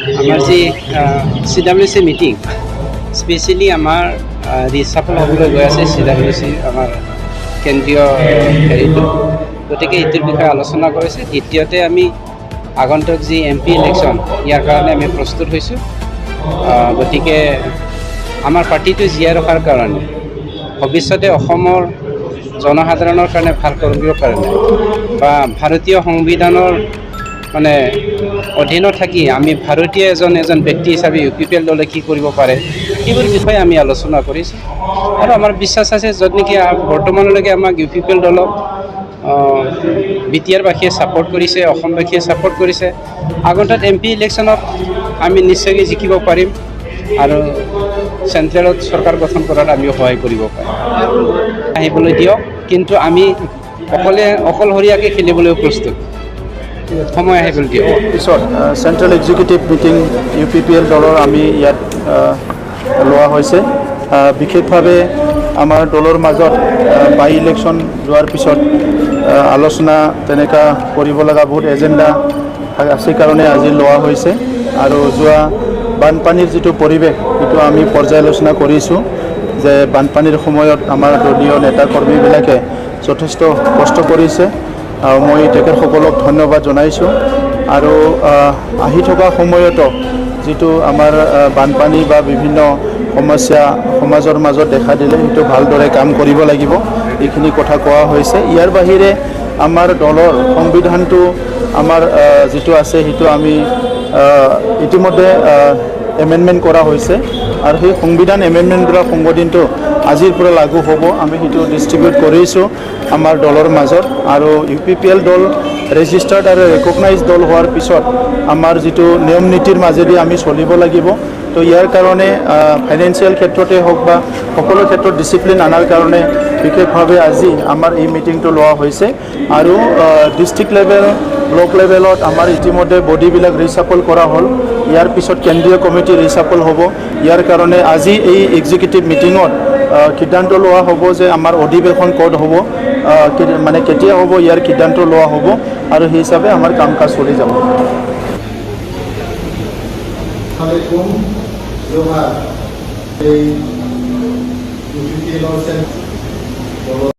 আমাৰ যি CWC meeting specially আমাৰ ৰিচাফল হ'বলৈ গৈ আছে CWC আমাৰ কেন্দ্ৰীয় হেৰিটো, গতিকে এইটোৰ বিষয়ে আলোচনা কৰিছে। দ্বিতীয়তে আমি আগন্তুক যি MP ইলেকশ্যন ইয়াৰ কাৰণে আমি প্ৰস্তুত হৈছোঁ। গতিকে আমাৰ পাৰ্টিটো জীয়াই ৰখাৰ কাৰণে ভৱিষ্যতে অসমৰ জনসাধাৰণৰ কাৰণে ভাল কৰিবৰ কাৰণে বা ভাৰতীয় সংবিধানৰ মানে অধীনত থাকি আমি ভাৰতীয় এজন ব্যক্তি হিচাপে UPPL দলে কি কৰিব পাৰে সেইবোৰ বিষয়ে আমি আলোচনা কৰিছোঁ। আৰু আমাৰ বিশ্বাস আছে য'ত নেকি বৰ্তমানলৈকে আমাক UPPL দলক BTR-বাসীয়ে ছাপোৰ্ট কৰিছে, অসমবাসীয়ে ছাপোৰ্ট কৰিছে। আগন্তুক MP ইলেকশ্যনত আমি নিশ্চয়কৈ জিকিব পাৰিম আৰু চেণ্ট্ৰেলত চৰকাৰ গঠন কৰাত আমি সহায় কৰিব পাৰিম। আহিবলৈ দিয়ক, কিন্তু আমি অকলশৰীয়াকৈ খেলিবলৈও প্ৰস্তুত। সময় আহিবলৈ দিয়ক। পিছত চেণ্ট্ৰেল এক্সিকিউটিভ মিটিং UPPL দলৰ আমি ইয়াত লোৱা হৈছে। বিশেষভাৱে আমাৰ দলৰ মাজত বাই ইলেকশ্যন যোৱাৰ পিছত আলোচনা তেনেকুৱা কৰিব লগা বহুত এজেণ্ডা আছে কাৰণে আজি লোৱা হৈছে। আৰু যোৱা বানপানীৰ যিটো পৰিৱেশ সেইটো আমি পৰ্যালোচনা কৰিছোঁ যে বানপানীৰ সময়ত আমাৰ দলীয় নেতা কৰ্মীবিলাকে যথেষ্ট কষ্ট কৰিছে। মই তেখেতসকলক ধন্যবাদ জনাইছোঁ। আৰু আহি থকা সময়তো যিটো আমাৰ বানপানী বা বিভিন্ন সমস্যা সমাজৰ মাজত দেখা দিলে সেইটো ভালদৰে কাম কৰিব লাগিব, এইখিনি কথা কোৱা হৈছে। ইয়াৰ বাহিৰে আমাৰ দলৰ সংবিধানটো আমাৰ যিটো আছে সেইটো আমি ইতিমধ্যে এমেণ্ডমেণ্ট কৰা হৈছে আৰু সেই সংবিধান এমেণ্ডমেণ্ট কৰা সংবিধানটো আজিৰ পৰা লাগু হ'ব। আমি সেইটো ডিষ্ট্ৰিবিউট কৰিছোঁ আমাৰ দলৰ মাজত। আৰু UPPL দল ৰেজিষ্টাৰ্ড আৰু ৰেকগনাইজ দল হোৱাৰ পিছত আমাৰ যিটো নিয়ম নীতিৰ মাজেদি আমি চলিব লাগিব। তো ইয়াৰ কাৰণে ফাইনেন্সিয়েল ক্ষেত্ৰতে হওক বা সকলো ক্ষেত্ৰত ডিচিপ্লিন আনাৰ কাৰণে বিশেষভাৱে আজি আমাৰ এই মিটিংটো লোৱা হৈছে। আৰু ডিষ্ট্ৰিক্ট লেভেল ব্লক লেভেলত আমাৰ ইতিমধ্যে বডিবিলাক ৰিচাফল কৰা হ'ল। ইয়াৰ পিছত কেন্দ্ৰীয় কমিটি ৰিচাফল হ'ব। ইয়াৰ কাৰণে আজি এই এক্সিকিউটিভ মিটিঙত সিদ্ধান্ত লোৱা হ'ব যে আমাৰ অধিৱেশন ক'ত হ'ব, মানে কেতিয়া হ'ব, ইয়াৰ সিদ্ধান্ত লোৱা হ'ব আৰু সেই হিচাপে আমাৰ কাম কাজ চলি যাব।